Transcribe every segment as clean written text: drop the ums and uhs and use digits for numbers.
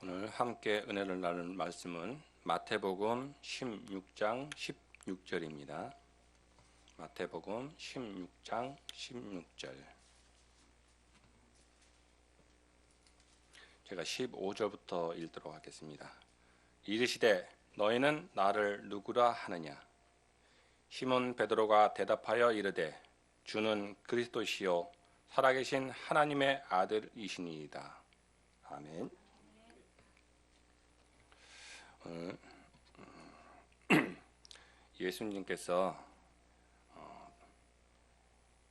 오늘 함께 은혜를 나눌 말씀은 마태복음 16장 16절입니다. 마태복음 16장 16절. 제가 15절부터 읽도록 하겠습니다. 이르시되 너희는 나를 누구라 하느냐? 시몬 베드로가 대답하여 이르되 주는 그리스도시요 살아계신 하나님의 아들이시니이다. 아멘. 예수님께서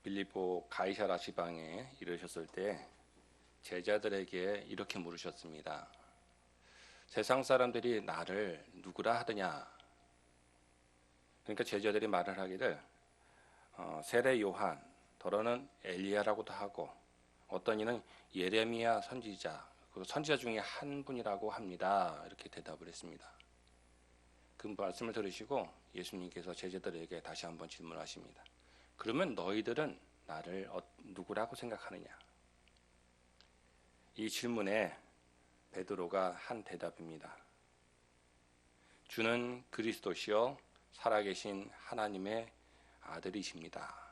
빌립보 가이사라 지방에 이르셨을 때 제자들에게 이렇게 물으셨습니다. 세상 사람들이 나를 누구라 하더냐? 그러니까 제자들이 말을 하기를 세례 요한, 더러는 엘리야라고도 하고 어떤 이는 예레미야 선지자, 그 선지자 중에 한 분이라고 합니다. 이렇게 대답을 했습니다. 그 말씀을 들으시고 예수님께서 제자들에게 다시 한번 질문하십니다. 그러면 너희들은 나를 누구라고 생각하느냐? 이 질문에 베드로가 한 대답입니다. 주는 그리스도시요 살아계신 하나님의 아들이십니다.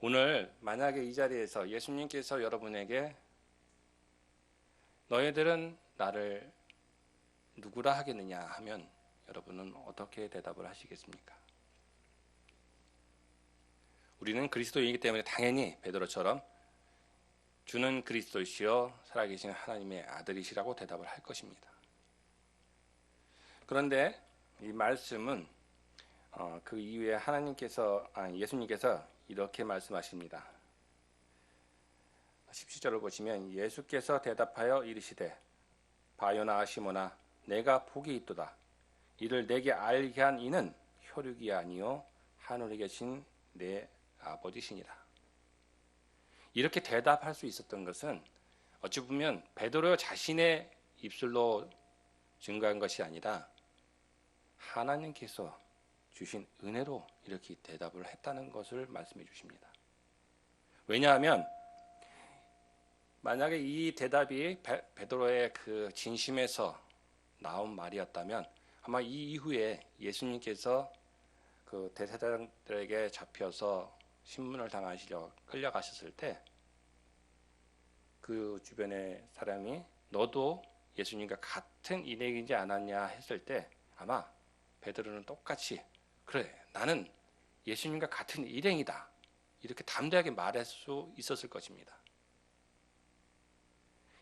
오늘 만약에 이 자리에서 예수님께서 여러분에게 너희들은 나를 누구라 하겠느냐 하면 여러분은 어떻게 대답을 하시겠습니까? 우리는 그리스도이기 때문에 당연히 베드로처럼 주는 그리스도시요 살아계신 하나님의 아들이시라고 대답을 할 것입니다. 그런데 이 말씀은 그 이후에 예수님께서 이렇게 말씀하십니다. 17절을 보시면 예수께서 대답하여 이르시되 바요나 시몬아 내가 복이 있도다. 이를 내게 알게 한 이는 혈육이 아니요 하늘에 계신 내 아버지시니라. 이렇게 대답할 수 있었던 것은 어찌 보면 베드로 자신의 입술로 증거한 것이 아니라 하나님께서 주신 은혜로 이렇게 대답을 했다는 것을 말씀해 주십니다. 왜냐하면 만약에 이 대답이 베드로의 그 진심에서 나온 말이었다면 아마 이 이후에 예수님께서 그 대제사장들에게 잡혀서 신문을 당하시려 끌려가셨을 때 그 주변의 사람이 너도 예수님과 같은 일행이지 않았냐 했을 때 아마 베드로는 똑같이 그래 나는 예수님과 같은 일행이다 이렇게 담대하게 말할 수 있었을 것입니다.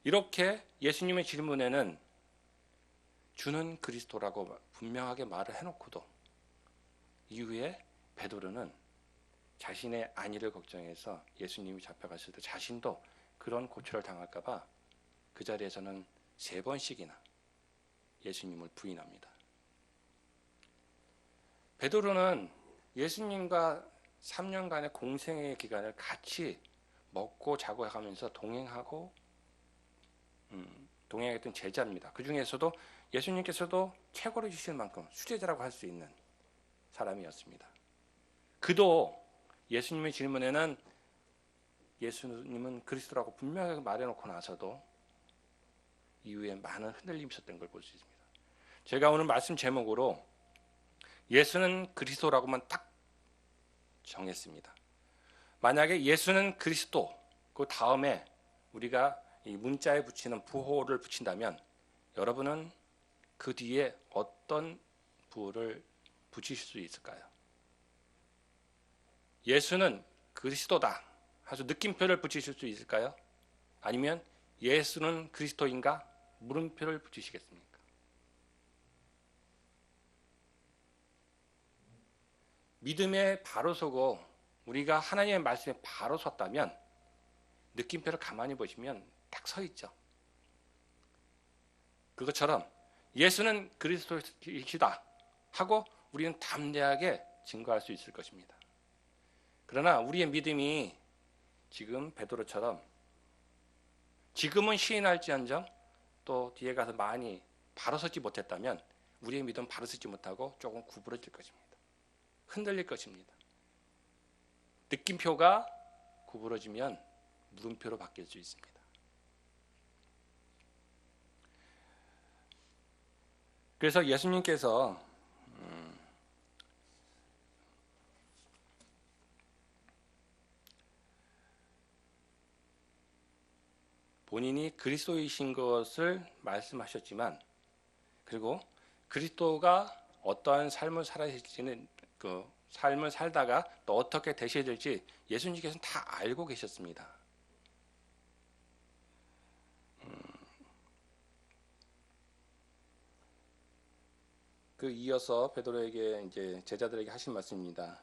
이렇게 예수님의 질문에는 주는 그리스도라고 분명하게 말을 해놓고도 이후에 베드로는 자신의 안위를 걱정해서 예수님이 잡혀갔을 때 자신도 그런 고초를 당할까 봐 그 자리에서는 3번씩이나 예수님을 부인합니다. 베드로는 예수님과 3년간의 공생의 기간을 같이 먹고 자고 하면서 동행했던 제자입니다. 그 중에서도 예수님께서도 최고로 주실 만큼 수제자라고 할 수 있는 사람이었습니다. 그도 예수님의 질문에는 예수님은 그리스도라고 분명하게 말해놓고 나서도 이후에 많은 흔들림이 있었던 걸 볼 수 있습니다. 제가 오늘 말씀 제목으로 예수는 그리스도라고만 딱 정했습니다. 만약에 예수는 그리스도 그 다음에 우리가 이 문자에 붙이는 부호를 붙인다면 여러분은 그 뒤에 어떤 부호를 붙이실 수 있을까요? 예수는 그리스도다 하셔서 느낌표를 붙이실 수 있을까요? 아니면 예수는 그리스도인가? 물음표를 붙이시겠습니까? 믿음에 바로 서고 우리가 하나님의 말씀에 바로 섰다면 느낌표를 가만히 보시면 딱 서 있죠. 그것처럼 예수는 그리스도이시다 하고 우리는 담대하게 증거할 수 있을 것입니다. 그러나 우리의 믿음이 지금 베드로처럼 지금은 시인할지언정 또 뒤에 가서 많이 바로 서지 못했다면 우리의 믿음은 바로 서지 못하고 조금 구부러질 것입니다. 흔들릴 것입니다. 느낌표가 구부러지면 물음표로 바뀔 수 있습니다. 그래서 예수님께서 본인이 그리스도이신 것을 말씀하셨지만, 그리고 그리스도가 어떠한 삶을 살아실지는, 그 삶을 살다가 또 어떻게 되셔야 될지 예수님께서는 다 알고 계셨습니다. 그 이어서 베드로에게 이제 제자들에게 하신 말씀입니다.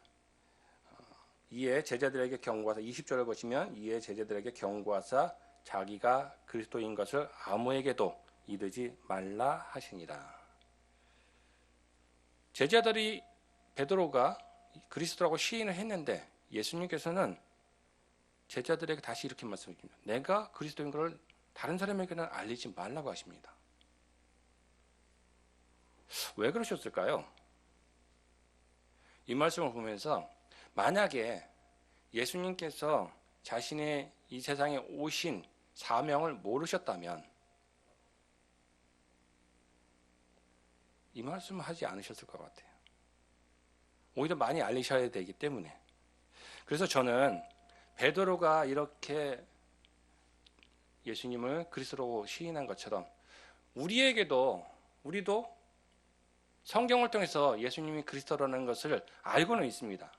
이에 제자들에게 경고하사, 20절을 보시면 이에 제자들에게 경고하사 자기가 그리스도인 것을 아무에게도 이르지 말라 하시니라. 제자들이 베드로가 그리스도라고 시인을 했는데 예수님께서는 제자들에게 다시 이렇게 말씀하십니다. 내가 그리스도인 것을 다른 사람에게는 알리지 말라고 하십니다. 왜 그러셨을까요? 이 말씀을 보면서 만약에 예수님께서 자신의 이 세상에 오신 사명을 모르셨다면 이 말씀을 하지 않으셨을 것 같아요. 오히려 많이 알리셔야 되기 때문에. 그래서 저는 베드로가 이렇게 예수님을 그리스도로 시인한 것처럼 우리도 성경을 통해서 예수님이 그리스도라는 것을 알고는 있습니다.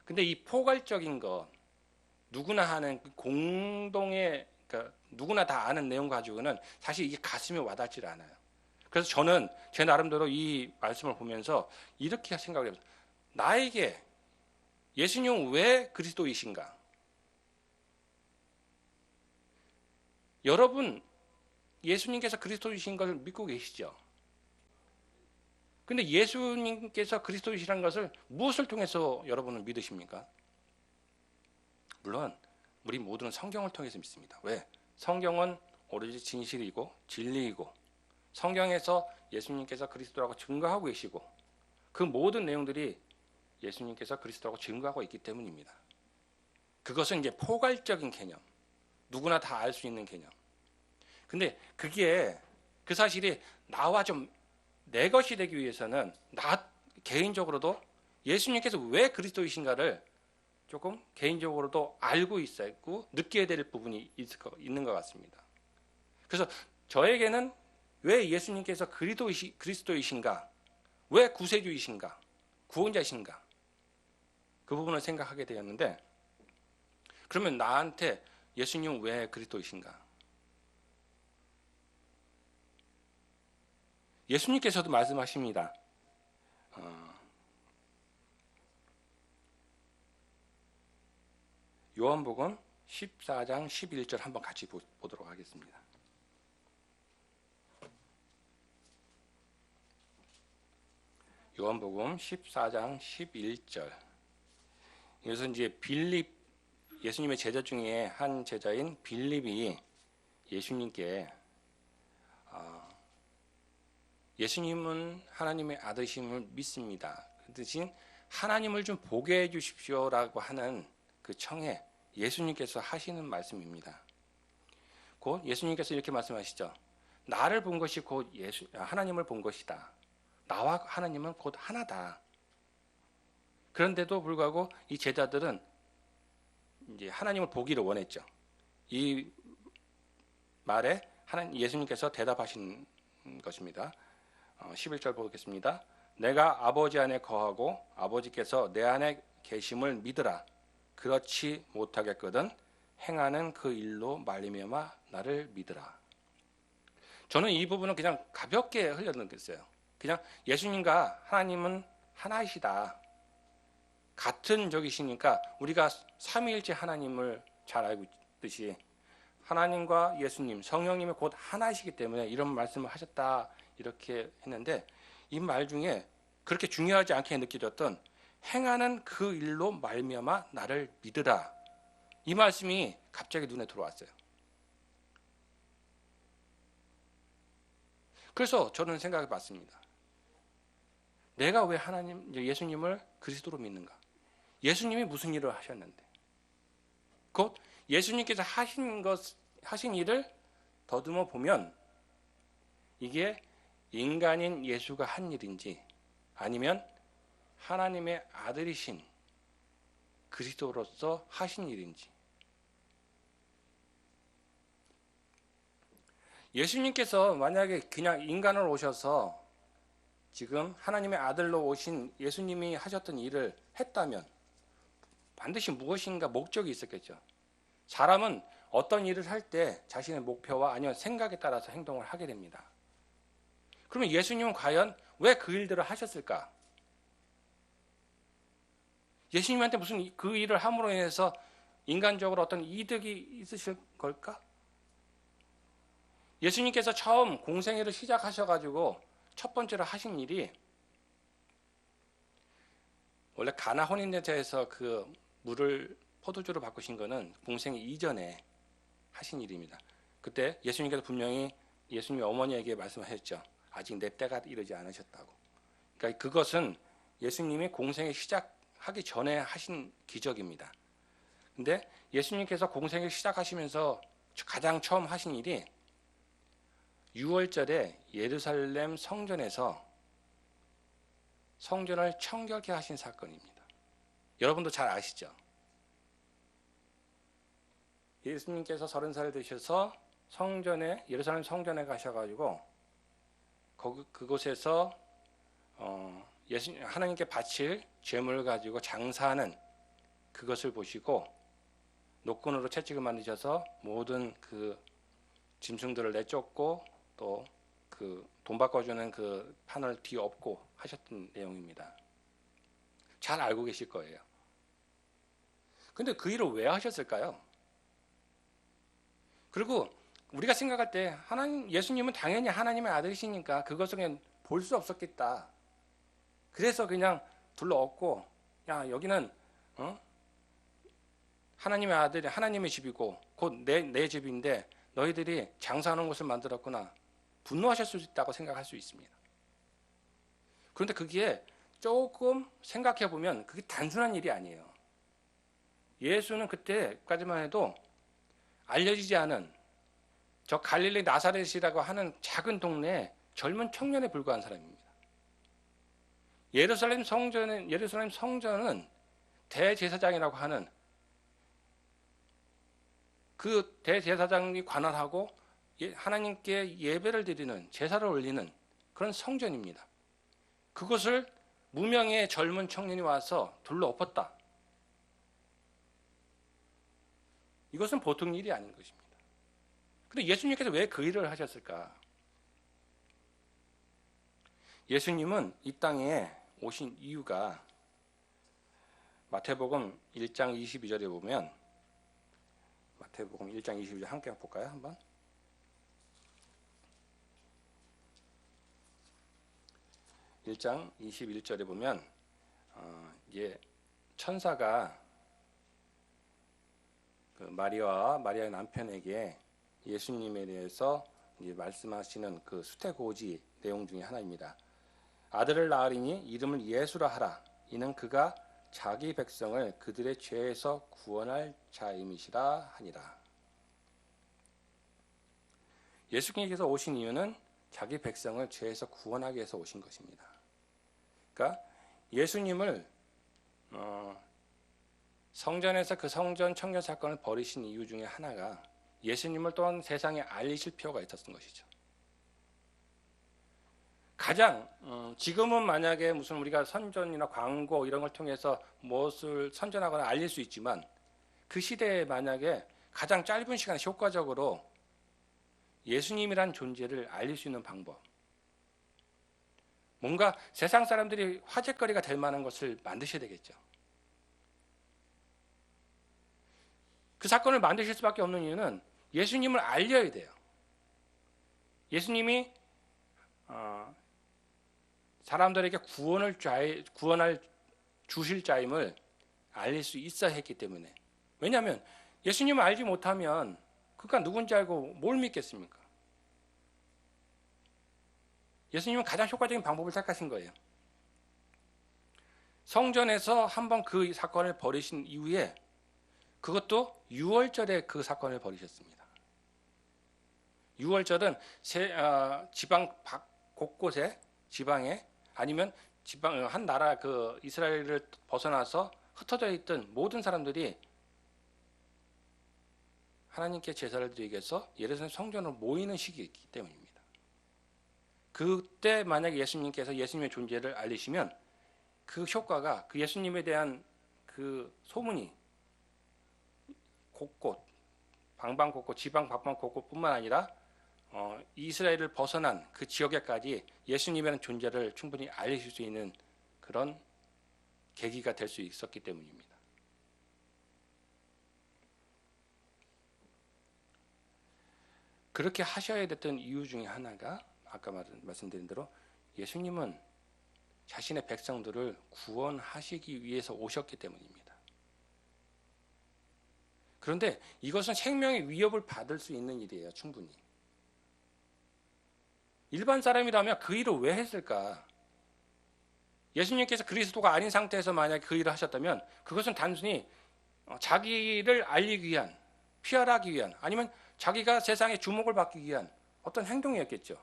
근데 이 포괄적인 것, 누구나 하는 공동의, 그러니까 누구나 다 아는 내용 가지고는 사실 이게 가슴에 와닿질 않아요. 그래서 저는 제 나름대로 이 말씀을 보면서 이렇게 생각을 해요. 나에게 예수님은 왜 그리스도이신가? 여러분, 예수님께서 그리스도이신 것을 믿고 계시죠? 근데 예수님께서 그리스도이시라는 것을 무엇을 통해서 여러분은 믿으십니까? 물론 우리 모두는 성경을 통해서 믿습니다. 왜? 성경은 오로지 진실이고 진리이고 성경에서 예수님께서 그리스도라고 증거하고 계시고 그 모든 내용들이 예수님께서 그리스도라고 증거하고 있기 때문입니다. 그것은 이제 포괄적인 개념, 누구나 다 알 수 있는 개념. 근데 그게 그 사실이 나와 좀 내 것이 되기 위해서는 나 개인적으로도 예수님께서 왜 그리스도이신가를 조금 개인적으로도 알고 있고 느껴야 될 부분이 있는 것 같습니다. 그래서 저에게는 왜 예수님께서 그리스도이신가, 왜 구세주이신가, 구원자이신가 그 부분을 생각하게 되었는데, 그러면 나한테 예수님은 왜 그리스도이신가? 예수님께서도 말씀하십니다. 요한복음 14장 11절 한번 같이 보도록 하겠습니다. 요한복음 14장 11절. 여기서 이제 예수님의 제자 중에 한 제자인 빌립이 예수님께 예수님은 하나님의 아들이심을 믿습니다. 그 대신 하나님을 좀 보게 해 주십시오라고 하는 그 청에 예수님께서 하시는 말씀입니다. 곧 예수님께서 이렇게 말씀하시죠. 나를 본 것이 곧 하나님을 본 것이다. 나와 하나님은 곧 하나다. 그런데도 불구하고 이 제자들은 이제 하나님을 보기를 원했죠. 이 말에 예수님께서 대답하신 것입니다. 11절 보겠습니다. 내가 아버지 안에 거하고 아버지께서 내 안에 계심을 믿으라. 그렇지 못하겠거든 행하는 그 일로 말미암아 나를 믿으라. 저는 이 부분은 그냥 가볍게 흘려넘겼어요. 그냥 예수님과 하나님은 하나이시다. 같은 적이시니까 우리가 삼위일체 하나님을 잘 알고 있듯이 하나님과 예수님, 성령님이 곧 하나이시기 때문에 이런 말씀을 하셨다 이렇게 했는데, 이 말 중에 그렇게 중요하지 않게 느껴졌던 행하는 그 일로 말미암아 나를 믿으라, 이 말씀이 갑자기 눈에 들어왔어요. 그래서 저는 생각해 봤습니다. 내가 왜 예수님을 그리스도로 믿는가? 예수님이 무슨 일을 하셨는데, 곧 예수님께서 하신 일을 더듬어 보면 이게 인간인 예수가 한 일인지 아니면 하나님의 아들이신 그리스도로서 하신 일인지. 예수님께서 만약에 그냥 인간으로 오셔서 지금 하나님의 아들로 오신 예수님이 하셨던 일을 했다면 반드시 무엇인가 목적이 있었겠죠. 사람은 어떤 일을 할 때 자신의 목표와 아니면 생각에 따라서 행동을 하게 됩니다. 그러면 예수님은 과연 왜 그 일들을 하셨을까? 예수님한테 무슨 그 일을 함으로 인해서 인간적으로 어떤 이득이 있으실 걸까? 예수님께서 처음 공생애를 시작하셔가지고 첫 번째로 하신 일이 원래 가나 혼인제에서 그 물을 포도주로 바꾸신 거는 공생애 이전에 하신 일입니다. 그때 예수님께서 분명히 예수님의 어머니에게 말씀하셨죠. 아직 내 때가 이르지 않으셨다고. 그러니까 그것은 예수님이 공생애 시작하기 전에 하신 기적입니다. 근데 예수님께서 공생애 시작하시면서 가장 처음 하신 일이 6월절에 예루살렘 성전에서 성전을 청결케 하신 사건입니다. 여러분도 잘 아시죠? 예수님께서 30살 되셔서 성전에 예루살렘 성전에 가셔가지고 그곳에서 하나님께 바칠 제물을 가지고 장사하는 그것을 보시고 노끈으로 채찍을 만드셔서 모든 그 짐승들을 내쫓고 또 그 돈 바꿔주는 그 판을 뒤엎고 하셨던 내용입니다. 잘 알고 계실 거예요. 근데 그 일을 왜 하셨을까요? 그리고 우리가 생각할 때 예수님은 당연히 하나님의 아들이시니까 그것을 그냥 볼 수 없었겠다. 그래서 그냥 둘러엎고 야 여기는 하나님의 아들이 하나님의 집이고 곧 내 집인데 너희들이 장사하는 곳을 만들었구나. 분노하실 수 있다고 생각할 수 있습니다. 그런데 그게 조금 생각해 보면 그게 단순한 일이 아니에요. 예수는 그때까지만 해도 알려지지 않은 저 갈릴리 나사렛이라고 하는 작은 동네에 젊은 청년에 불과한 사람입니다. 예루살렘 성전은 대제사장이라고 하는 그 대제사장이 관할하고 하나님께 예배를 드리는 제사를 올리는 그런 성전입니다. 그것을 무명의 젊은 청년이 와서 둘러엎었다. 이것은 보통 일이 아닌 것입니다. 그런데 예수님께서 왜 그 일을 하셨을까? 예수님은 이 땅에 오신 이유가 마태복음 1장 22절에 보면 마태복음 1장 22절 함께 볼까요? 한번. 1장 21절에 보면 천사가 그 마리아의 남편에게 예수님에 대해서 말씀하시는 그 수태고지 내용 중에 하나입니다. 아들을 낳으리니 이름을 예수라 하라. 이는 그가 자기 백성을 그들의 죄에서 구원할 자임이시라 하니라. 예수님께서 오신 이유는 자기 백성을 죄에서 구원하기 위해서 오신 것입니다. 그러니까 예수님을 성전에서 그 성전 청결 사건을 벌이신 이유 중에 하나가 예수님을 또한 세상에 알리실 필요가 있었던 것이죠. 가장 지금은 만약에 무슨 우리가 선전이나 광고 이런 걸 통해서 무엇을 선전하거나 알릴 수 있지만 그 시대에 만약에 가장 짧은 시간에 효과적으로 예수님이란 존재를 알릴 수 있는 방법, 뭔가 세상 사람들이 화제거리가 될 만한 것을 만드셔야 되겠죠. 그 사건을 만드실 수밖에 없는 이유는 예수님을 알려야 돼요. 예수님이 사람들에게 구원할 주실 자임을 알릴 수 있어야 했기 때문에. 왜냐하면 예수님을 알지 못하면 그가 누군지 알고 뭘 믿겠습니까? 예수님은 가장 효과적인 방법을 택하신 거예요. 성전에서 한번 그 사건을 벌이신 이후에 그것도 6월절에 그 사건을 벌이셨습니다. 유월절은 지방 곳곳에 지방에 아니면 지방 한 나라 그 이스라엘을 벗어나서 흩어져 있던 모든 사람들이 하나님께 제사를 드리기 위해서 예루살렘 성전으로 모이는 시기이기 때문입니다. 그때 만약에 예수님께서 예수님의 존재를 알리시면 그 효과가 그 예수님에 대한 그 소문이 곳곳 방방곳곳 지방 방방곳곳뿐만 아니라 이스라엘을 벗어난 그 지역에까지 예수님이라는 존재를 충분히 알리실 수 있는 그런 계기가 될 수 있었기 때문입니다. 그렇게 하셔야 됐던 이유 중에 하나가 아까 말씀드린 대로 예수님은 자신의 백성들을 구원하시기 위해서 오셨기 때문입니다. 그런데 이것은 생명의 위협을 받을 수 있는 일이에요. 충분히. 일반 사람이라면 그 일을 왜 했을까? 예수님께서 그리스도가 아닌 상태에서 만약에 그 일을 하셨다면 그것은 단순히 자기를 알리기 위한, 피하기 위한, 아니면 자기가 세상에 주목을 받기 위한 어떤 행동이었겠죠.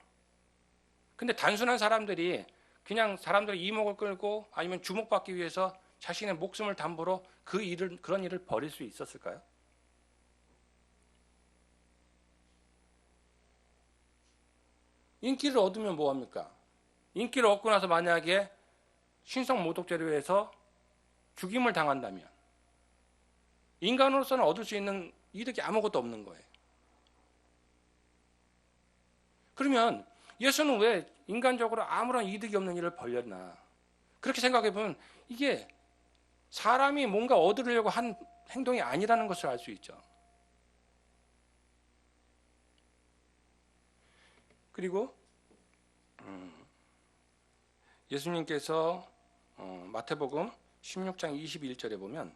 근데 단순한 사람들이 그냥 사람들의 이목을 끌고 아니면 주목받기 위해서 자신의 목숨을 담보로 그런 일을 벌일 수 있었을까요? 인기를 얻으면 뭐합니까? 인기를 얻고 나서 만약에 신성 모독죄로 해서 죽임을 당한다면 인간으로서는 얻을 수 있는 이득이 아무것도 없는 거예요. 그러면 예수는 왜 인간적으로 아무런 이득이 없는 일을 벌였나? 그렇게 생각해 보면 이게 사람이 뭔가 얻으려고 한 행동이 아니라는 것을 알 수 있죠. 그리고 예수님께서 마태복음 16장 21절에 보면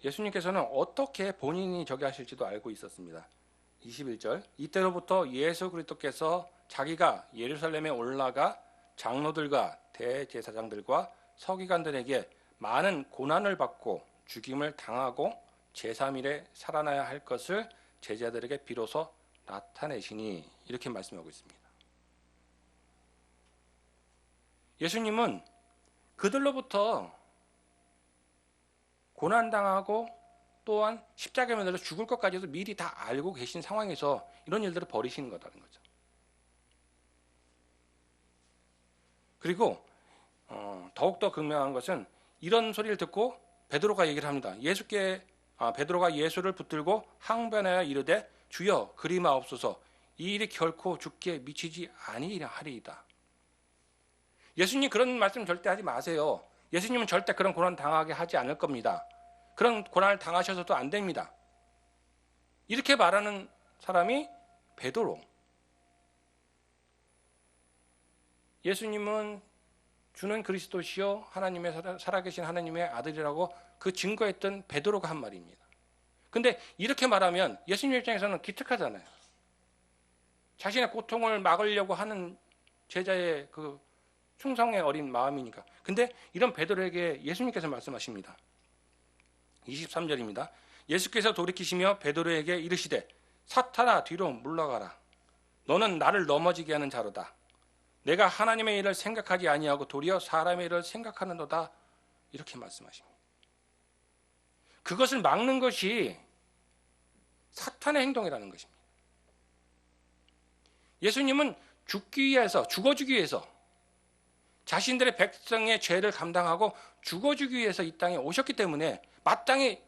예수님께서는 어떻게 본인이 저기 하실지도 알고 있었습니다. 21절 이때로부터 예수 그리스도께서 자기가 예루살렘에 올라가 장로들과 대제사장들과 서기관들에게 많은 고난을 받고 죽임을 당하고 제3일에 살아나야 할 것을 제자들에게 비로소 나타내시니 이렇게 말씀하고 있습니다. 예수님은 그들로부터 고난당하고 또한 십자가에 매달려 죽을 것까지도 미리 다 알고 계신 상황에서 이런 일들을 벌이시는 거라는 거죠. 그리고 더욱더 극명한 것은 이런 소리를 듣고 베드로가 얘기를 합니다. 베드로가 예수를 붙들고 항변하여 이르되 주여 그리 마옵소서 이 일이 결코 죽게 미치지 아니하리이다. 예수님 그런 말씀 절대 하지 마세요. 예수님은 절대 그런 고난 당하게 하지 않을 겁니다. 그런 고난을 당하셔서도 안 됩니다. 이렇게 말하는 사람이 베드로. 예수님은 주는 그리스도시요 하나님의 살아계신 하나님의 아들이라고 그 증거했던 베드로가 한 말입니다. 근데 이렇게 말하면 예수님 입장에서는 기특하잖아요. 자신의 고통을 막으려고 하는 제자의 그 충성의 어린 마음이니까. 근데 이런 베드로에게 예수님께서 말씀하십니다. 23절입니다. 예수께서 돌이키시며 베드로에게 이르시되 사탄아 뒤로 물러가라. 너는 나를 넘어지게 하는 자로다. 내가 하나님의 일을 생각하지 아니하고 도리어 사람의 일을 생각하는도다. 이렇게 말씀하십니다. 그것을 막는 것이 사탄의 행동이라는 것입니다. 예수님은 죽어주기 위해서 자신들의 백성의 죄를 감당하고 죽어주기 위해서 이 땅에 오셨기 때문에 마땅히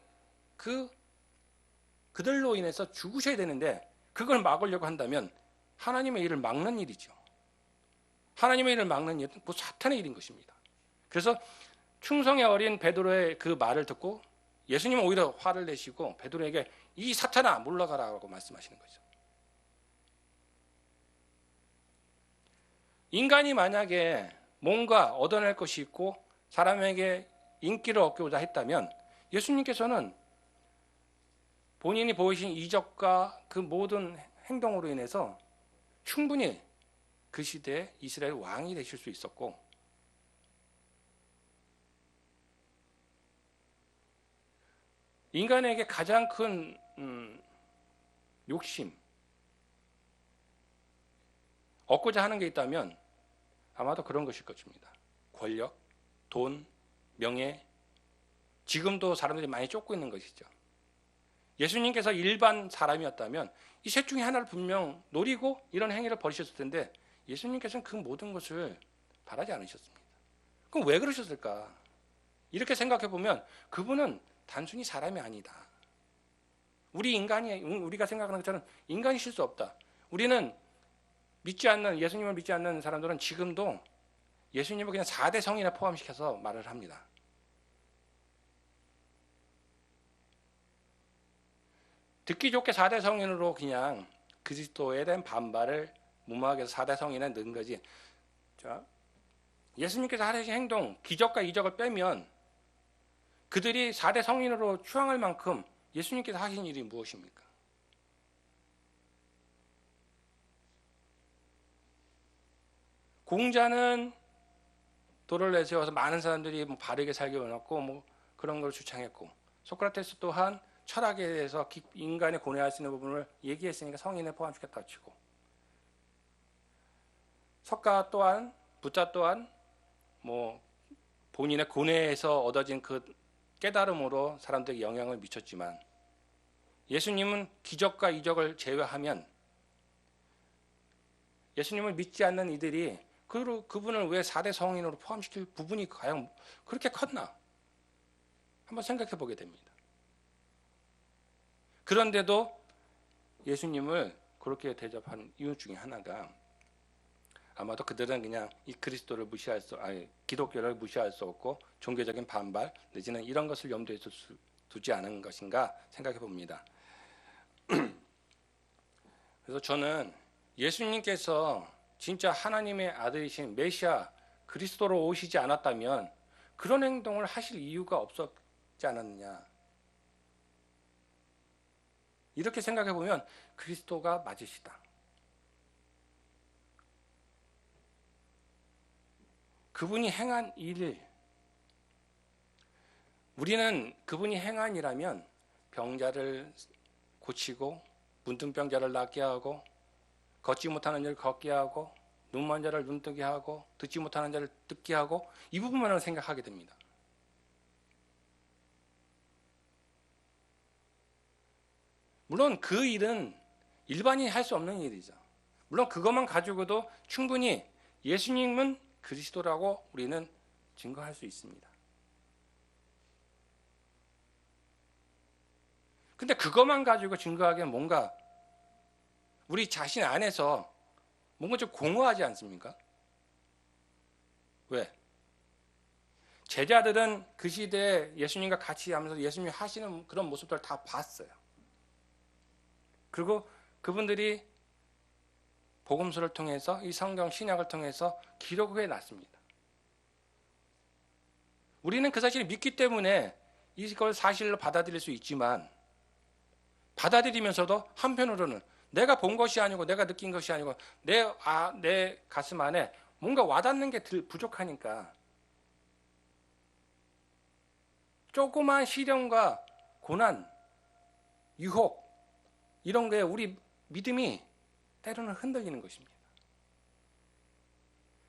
그들로 인해서 죽으셔야 되는데 그걸 막으려고 한다면 하나님의 일을 막는 일이죠. 하나님의 일을 막는 일은 그 사탄의 일인 것입니다. 그래서 충성의 어린 베드로의 그 말을 듣고 예수님은 오히려 화를 내시고 베드로에게 이 사탄아 물러가라고 말씀하시는 거죠. 인간이 만약에 뭔가 얻어낼 것이 있고 사람에게 인기를 얻고자 했다면 예수님께서는 본인이 보이신 이적과 그 모든 행동으로 인해서 충분히 그 시대에 이스라엘 왕이 되실 수 있었고 인간에게 가장 큰 욕심, 얻고자 하는 게 있다면 아마도 그런 것일 것입니다. 권력, 돈, 명예, 지금도 사람들이 많이 쫓고 있는 것이죠. 예수님께서 일반 사람이었다면 이 셋 중에 하나를 분명 노리고 이런 행위를 벌이셨을 텐데 예수님께서는 그 모든 것을 바라지 않으셨습니다. 그럼 왜 그러셨을까? 이렇게 생각해 보면 그분은 단순히 사람이 아니다. 우리가 생각하는 것처럼 인간이실 수 없다. 우리는 예수님을 믿지 않는 사람들은 지금도 예수님을 그냥 4대 성인에 포함시켜서 말을 합니다. 듣기 좋게 4대 성인으로 그냥 그리스도에 대한 반발을 무마하기 위해서 4대 성인에 넣은 거지. 자, 예수님께서 하신 행동, 기적과 이적을 빼면 그들이 4대 성인으로 추앙할 만큼 예수님께서 하신 일이 무엇입니까? 공자는 도를 내세워서 많은 사람들이 바르게 살기 원했고 그런 걸 주창했고, 소크라테스 또한 철학에 대해서 인간의 고뇌할 수 있는 부분을 얘기했으니까 성인에 포함시켰다고 치고, 석가 또한 부자 또한 본인의 고뇌에서 얻어진 그 깨달음으로 사람들에게 영향을 미쳤지만 예수님은 기적과 이적을 제외하면 예수님을 믿지 않는 이들이 그분을 왜 4대 성인으로 포함시킬 부분이 과연 그렇게 컸나? 한번 생각해 보게 됩니다. 그런데도 예수님을 그렇게 대접한 이유 중에 하나가 아마도 그들은 그냥 이 그리스도를 기독교를 무시할 수 없고 종교적인 반발 내지는 이런 것을 염두에 두지 않은 것인가 생각해 봅니다. 그래서 저는 예수님께서 진짜 하나님의 아들이신 메시아 그리스도로 오시지 않았다면 그런 행동을 하실 이유가 없었지 않았느냐. 이렇게 생각해 보면 그리스도가 맞으시다. 그분이 행한 일, 우리는 그분이 행한 일이라면 병자를 고치고 문둥병자를 낫게 하고 걷지 못하는 자를 걷게 하고 눈먼 자를 눈뜨게 하고 듣지 못하는 자를 듣게 하고 이 부분만을 생각하게 됩니다. 물론 그 일은 일반인이 할 수 없는 일이죠. 물론 그것만 가지고도 충분히 예수님은 그리스도라고 우리는 증거할 수 있습니다. 근데 그것만 가지고 증거하기엔 뭔가 우리 자신 안에서 뭔가 좀 공허하지 않습니까? 왜? 제자들은 그 시대에 예수님과 같이 하면서 예수님이 하시는 그런 모습들을 다 봤어요. 그리고 그분들이 복음서를 통해서 이 성경 신약을 통해서 기록해 놨습니다. 우리는 그 사실을 믿기 때문에 이걸 사실로 받아들일 수 있지만 받아들이면서도 한편으로는 내가 본 것이 아니고 내가 느낀 것이 아니고 내 가슴 안에 뭔가 와닿는 게 부족하니까 조그만 시련과 고난, 유혹 이런 게 우리 믿음이 때로는 흔들리는 것입니다.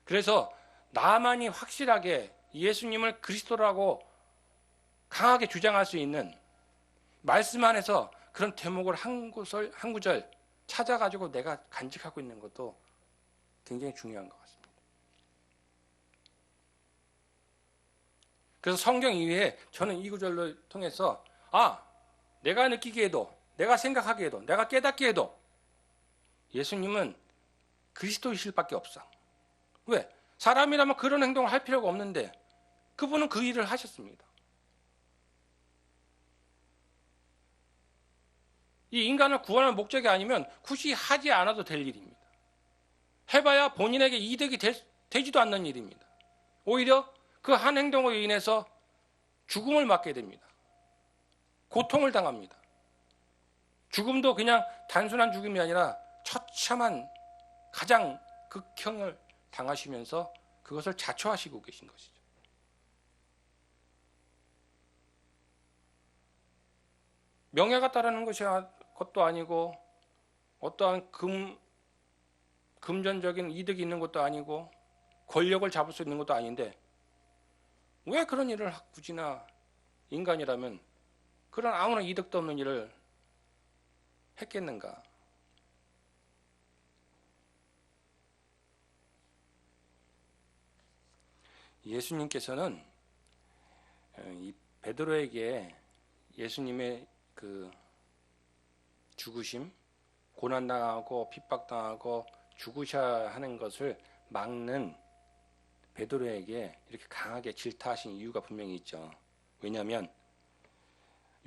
그래서 나만이 확실하게 예수님을 그리스도라고 강하게 주장할 수 있는 말씀 안에서 그런 대목을 한 구절 찾아가지고 내가 간직하고 있는 것도 굉장히 중요한 것 같습니다. 그래서 성경 이외에 저는 이 구절을 통해서 내가 느끼기에도 내가 생각하기에도 내가 깨닫기에도 예수님은 그리스도이실 밖에 없어. 왜? 사람이라면 그런 행동을 할 필요가 없는데 그분은 그 일을 하셨습니다. 이 인간을 구원할 목적이 아니면 굳이 하지 않아도 될 일입니다. 해봐야 본인에게 이득이 되지도 않는 일입니다. 오히려 그 한 행동으로 인해서 죽음을 맞게 됩니다. 고통을 당합니다. 죽음도 그냥 단순한 죽음이 아니라 처참한 가장 극형을 당하시면서 그것을 자초하시고 계신 것이죠. 명예가 따르는 것도 아니고 어떠한 금전적인 이득이 있는 것도 아니고 권력을 잡을 수 있는 것도 아닌데 왜 그런 일을 굳이나 인간이라면 그런 아무런 이득도 없는 일을 했겠는가? 예수님께서는 이 베드로에게 예수님의 그 죽으심, 고난당하고 핍박당하고 죽으셔야 하는 것을 막는 베드로에게 이렇게 강하게 질타하신 이유가 분명히 있죠. 왜냐하면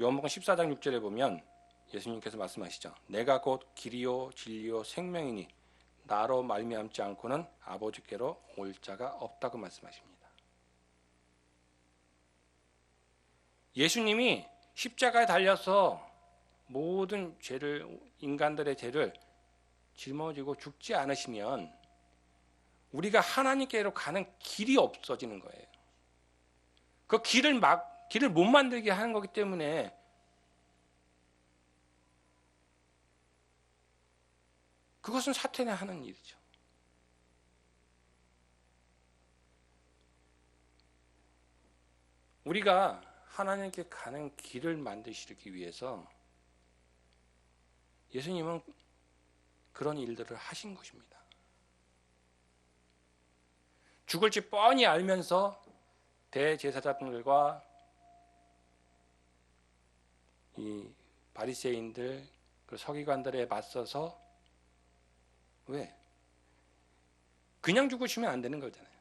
요한복음 14장 6절에 보면 예수님께서 말씀하시죠. 내가 곧 길이요 진리요 생명이니 나로 말미암지 않고는 아버지께로 올 자가 없다고 말씀하십니다. 예수님이 십자가에 달려서 모든 죄를, 인간들의 죄를 짊어지고 죽지 않으시면 우리가 하나님께로 가는 길이 없어지는 거예요. 그 길을 못 만들게 하는 거기 때문에 그것은 사탄이 하는 일이죠. 우리가 하나님께 가는 길을 만드시기 위해서 예수님은 그런 일들을 하신 것입니다. 죽을지 뻔히 알면서 대제사장들과 이 바리새인들, 그 서기관들에 맞서서 왜? 그냥 죽으시면 안 되는 거잖아요.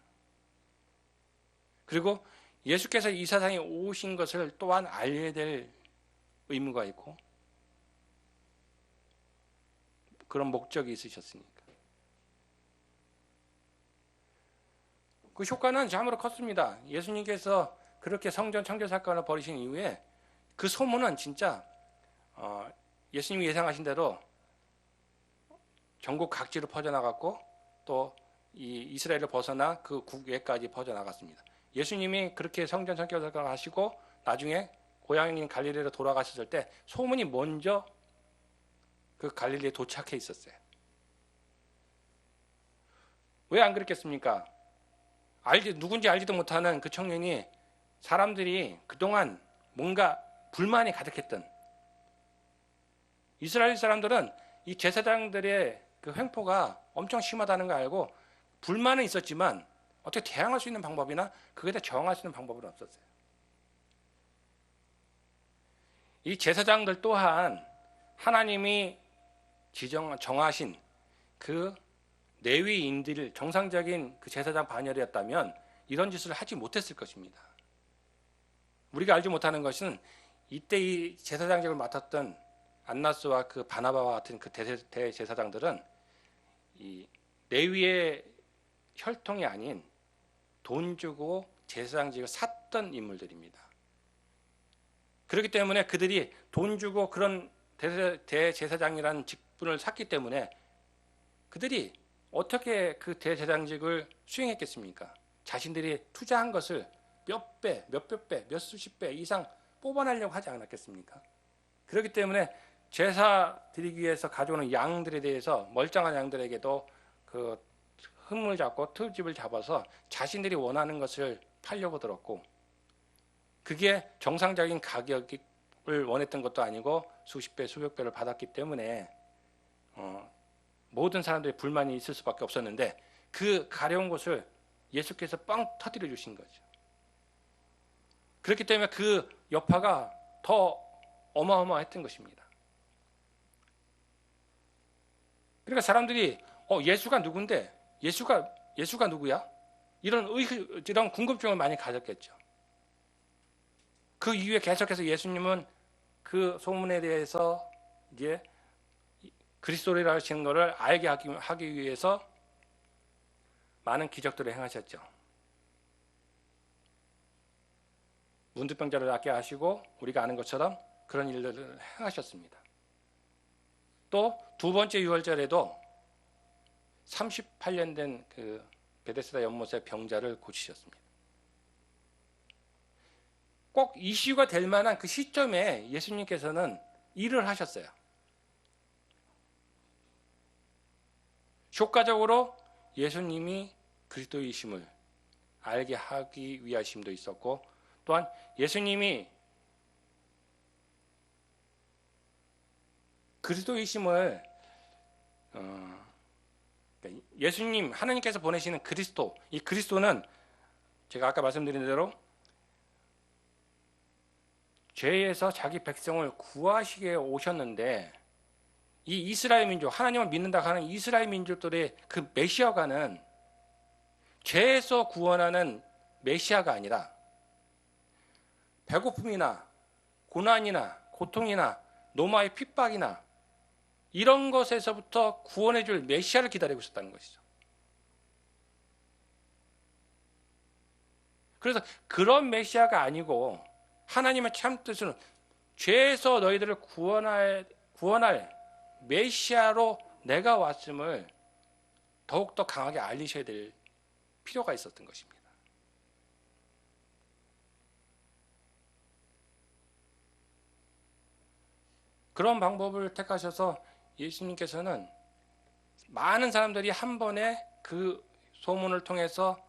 그리고 예수께서 이 세상에 오신 것을 또한 알려야 될 의무가 있고 그런 목적이 있으셨으니까. 그 효과는 참으로 컸습니다. 예수님께서 그렇게 성전 청결 사건을 벌이신 이후에 그 소문은 진짜 예수님이 예상하신 대로 전국 각지로 퍼져나갔고 또 이 이스라엘을 벗어나 그 국외까지 퍼져나갔습니다. 예수님이 그렇게 성전 청결 사건을 하시고 나중에 고향인 갈릴리로 돌아가셨을 때 소문이 먼저 그 갈릴리에 도착해 있었어요. 왜 안 그랬겠습니까? 누군지 알지도 못하는 그 청년이 사람들이 그동안 뭔가 불만이 가득했던 이스라엘 사람들은 이 제사장들의 그 횡포가 엄청 심하다는 걸 알고 불만은 있었지만 어떻게 대항할 수 있는 방법이나 그에 대해 저항할 수 있는 방법은 없었어요. 이 제사장들 또한 하나님이 정하신 그 레위인들 정상적인 그 제사장 반열이었다면 이런 짓을 하지 못했을 것입니다. 우리가 알지 못하는 것은 이때 이 제사장직을 맡았던 안나스와 그 바나바와 같은 그 대제사장들은 이 레위의 혈통이 아닌 돈 주고 제사장직을 샀던 인물들입니다. 그렇기 때문에 그들이 돈 주고 그런 대제사장이라는 직분을 샀기 때문에 그들이 어떻게 그 대제사장직을 수행했겠습니까? 자신들이 투자한 것을 몇십 배, 몇 수십 배 이상 뽑아내려고 하지 않았겠습니까? 그렇기 때문에 제사 드리기 위해서 가져오는 양들에 대해서 멀쩡한 양들에게도 그 흠을 잡고 트집을 잡아서 자신들이 원하는 것을 팔려고 들었고 그게 정상적인 가격을 원했던 것도 아니고 수십 배, 수백 배를 받았기 때문에 모든 사람들이 불만이 있을 수밖에 없었는데 그 가려운 것을 예수께서 빵 터뜨려 주신 거죠. 그렇기 때문에 그 여파가 더 어마어마했던 것입니다. 그러니까 사람들이 예수가 누군데? 예수가 누구야? 이런 궁금증을 많이 가졌겠죠. 그 이후에 계속해서 예수님은 그 소문에 대해서 이제 그리스도라고 하시는 것을 알게 하기 위해서 많은 기적들을 행하셨죠. 문둥병자를 낫게 하시고 우리가 아는 것처럼 그런 일들을 행하셨습니다. 또 두 번째 유월절에도 38년 된 그 베데스다 연못의 병자를 고치셨습니다. 꼭 이슈가 될 만한 그 시점에 예수님께서는 일을 하셨어요. 효과적으로 예수님이 그리스도이심을 알게 하기 위하심도 있었고, 또한 예수님이 그리스도이심을 예수님 하나님께서 보내시는 그리스도, 이 그리스도는 제가 아까 말씀드린 대로 죄에서 자기 백성을 구하시게 오셨는데, 이 이스라엘 민족, 하나님을 믿는다 하는 이스라엘 민족들의 그 메시아가는 죄에서 구원하는 메시아가 아니라 배고픔이나 고난이나 고통이나 노마의 핍박이나 이런 것에서부터 구원해 줄 메시아를 기다리고 있었다는 것이죠. 그래서 그런 메시아가 아니고 하나님의 참 뜻은 죄에서 너희들을 구원할 메시아로 내가 왔음을 더욱더 강하게 알리셔야 될 필요가 있었던 것입니다. 그런 방법을 택하셔서 예수님께서는 많은 사람들이 한 번에 그 소문을 통해서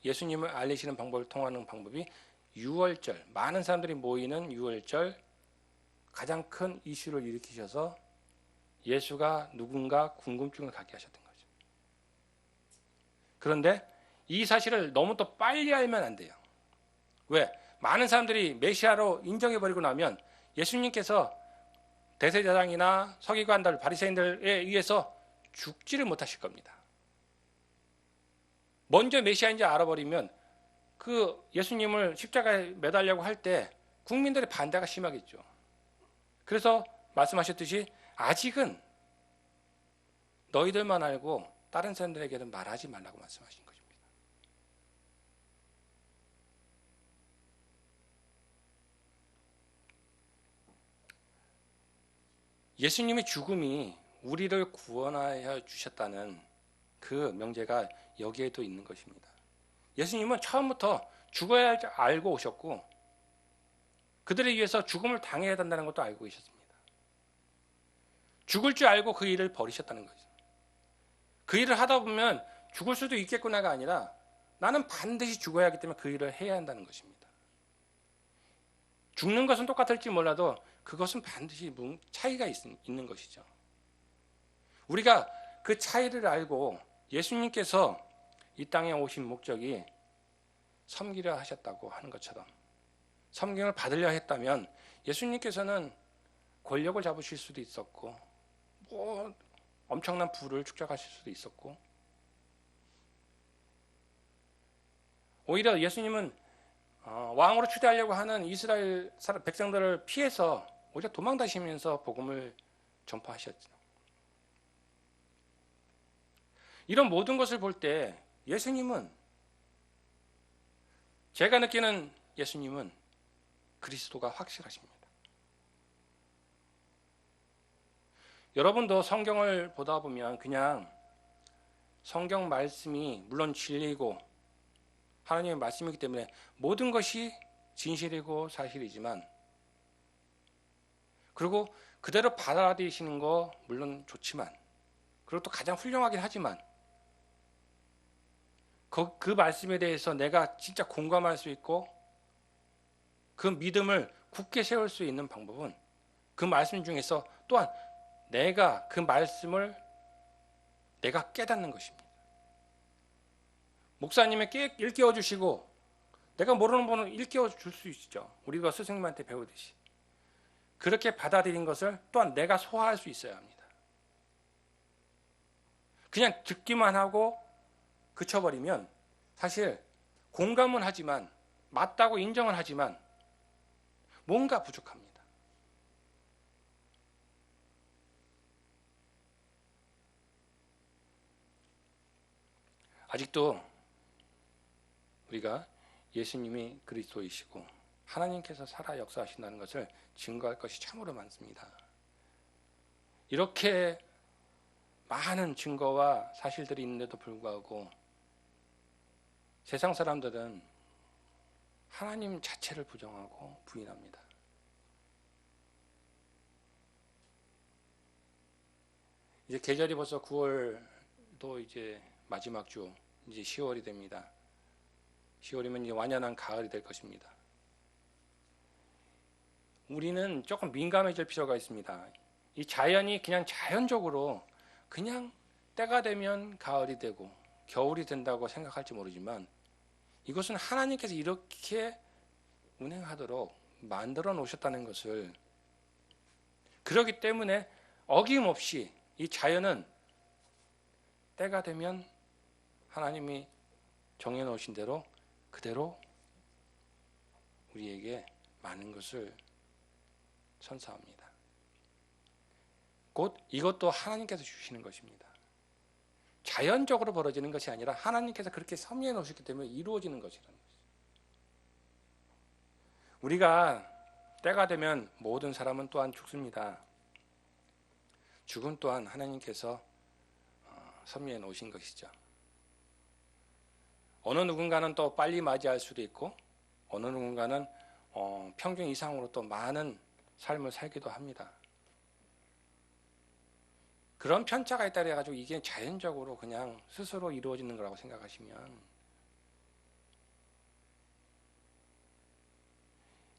예수님을 알리시는 방법을 통하는 방법이 유월절, 많은 사람들이 모이는 유월절, 가장 큰 이슈를 일으키셔서 예수가 누군가 궁금증을 갖게 하셨던 거죠. 그런데 이 사실을 너무 또 빨리 알면 안 돼요. 왜? 많은 사람들이 메시아로 인정해버리고 나면 예수님께서 대제사장이나 서기관들, 바리새인들에 의해서 죽지를 못하실 겁니다. 먼저 메시아인지 알아버리면 그 예수님을 십자가에 매달려고 할 때 국민들의 반대가 심하겠죠. 그래서 말씀하셨듯이 아직은 너희들만 알고 다른 사람들에게는 말하지 말라고 말씀하신 것입니다. 예수님의 죽음이 우리를 구원하여 주셨다는 그 명제가 여기에도 있는 것입니다. 예수님은 처음부터 죽어야 할 줄 알고 오셨고 그들에 의해서 죽음을 당해야 된다는 것도 알고 계셨습니다. 죽을 줄 알고 그 일을 버리셨다는 거죠. 그 일을 하다 보면 죽을 수도 있겠구나가 아니라 나는 반드시 죽어야 하기 때문에 그 일을 해야 한다는 것입니다. 죽는 것은 똑같을지 몰라도 그것은 반드시 차이가 있는 것이죠. 우리가 그 차이를 알고 예수님께서 이 땅에 오신 목적이 섬기려 하셨다고 하는 것처럼 섬김을 받으려 했다면 예수님께서는 권력을 잡으실 수도 있었고 엄청난 부를 축적하실 수도 있었고 오히려 예수님은 왕으로 추대하려고 하는 이스라엘 백성들을 피해서 오히려 도망다니면서 복음을 전파하셨죠. 이런 모든 것을 볼 때 예수님은 제가 느끼는 예수님은 그리스도가 확실하십니다. 여러분도 성경을 보다 보면 그냥 성경 말씀이 물론 진리고 하나님의 말씀이기 때문에 모든 것이 진실이고 사실이지만 그리고 그대로 받아들이시는 거 물론 좋지만 그리고 또 가장 훌륭하긴 하지만 그 말씀에 대해서 내가 진짜 공감할 수 있고 그 믿음을 굳게 세울 수 있는 방법은 그 말씀 중에서 또한 내가 그 말씀을 내가 깨닫는 것입니다. 목사님이 일깨워 주시고 내가 모르는 부분을 일깨워 줄 수 있죠. 우리가 스승님한테 배우듯이. 그렇게 받아들인 것을 또한 내가 소화할 수 있어야 합니다. 그냥 듣기만 하고 그쳐버리면 사실 공감은 하지만 맞다고 인정은 하지만 뭔가 부족합니다. 아직도 우리가 예수님이 그리스도이시고 하나님께서 살아 역사하신다는 것을 증거할 것이 참으로 많습니다. 이렇게 많은 증거와 사실들이 있는데도 불구하고 세상 사람들은 하나님 자체를 부정하고 부인합니다. 이제 계절이 벌써 9월도 이제 마지막 주, 이제 10월이 됩니다. 10월이면 이제 완연한 가을이 될 것입니다. 우리는 조금 민감해질 필요가 있습니다. 이 자연이 그냥 자연적으로 그냥 때가 되면 가을이 되고 겨울이 된다고 생각할지 모르지만 이것은 하나님께서 이렇게 운행하도록 만들어 놓으셨다는 것을, 그렇기 때문에 어김없이 이 자연은 때가 되면 하나님이 정해 놓으신 대로 그대로 우리에게 많은 것을 선사합니다. 곧 이것도 하나님께서 주시는 것입니다. 자연적으로 벌어지는 것이 아니라 하나님께서 그렇게 섭리해 놓으셨기 때문에 이루어지는 것이라는 것입니다. 우리가 때가 되면 모든 사람은 또한 죽습니다. 죽음 또한 하나님께서 섭리해 놓으신 것이죠. 어느 누군가는 또 빨리 맞이할 수도 있고 어느 누군가는 평균 이상으로 또 많은 삶을 살기도 합니다. 그런 편차가 있다 그래가지고 이게 자연적으로 그냥 스스로 이루어지는 거라고 생각하시면,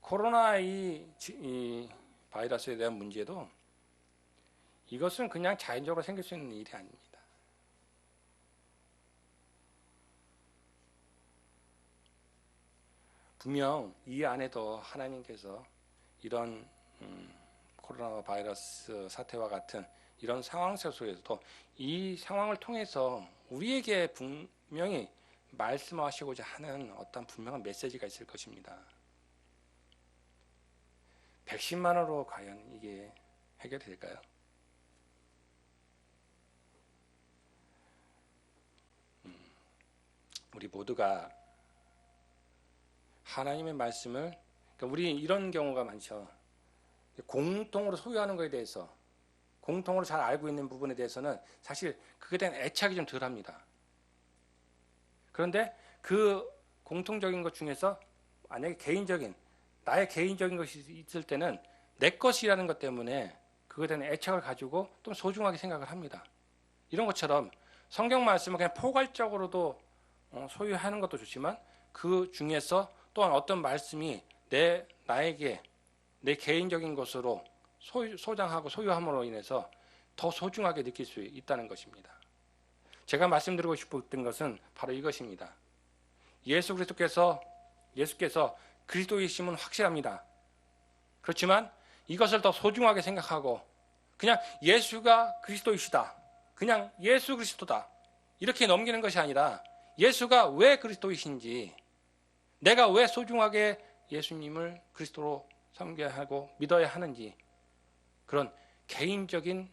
코로나 이 바이러스에 대한 문제도 이것은 그냥 자연적으로 생길 수 있는 일이 아닙니다. 분명 이 안에도 하나님께서 이런 코로나 바이러스 사태와 같은 이런 상황 속에서도 이 상황을 통해서 우리에게 분명히 말씀하시고자 하는 어떤 분명한 메시지가 있을 것입니다. 백신만으로 과연 이게 해결이 될까요? 우리 모두가 하나님의 말씀을, 그러니까 우리 이런 경우가 많죠. 공통으로 소유하는 것에 대해서, 공통으로 잘 알고 있는 부분에 대해서는 사실 그에 대한 애착이 좀 덜합니다. 그런데 그 공통적인 것 중에서 만약에 나의 개인적인 것이 있을 때는 내 것이라는 것 때문에 그거에 대한 애착을 가지고 또 소중하게 생각을 합니다. 이런 것처럼 성경 말씀을 그냥 포괄적으로도 소유하는 것도 좋지만 그 중에서 또한 어떤 말씀이 나에게 내 개인적인 것으로 소장하고 소유함으로 인해서 더 소중하게 느낄 수 있다는 것입니다. 제가 말씀드리고 싶었던 것은 바로 이것입니다. 예수께서 그리스도이심은 확실합니다. 그렇지만 이것을 더 소중하게 생각하고 그냥 예수가 그리스도이시다, 그냥 예수 그리스도다 이렇게 넘기는 것이 아니라 예수가 왜 그리스도이신지, 내가 왜 소중하게 예수님을 그리스도로 섬겨야 하고 믿어야 하는지, 그런 개인적인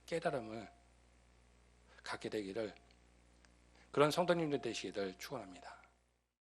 깨달음을 갖게 되기를, 그런 성도님들 되시기를 축원합니다.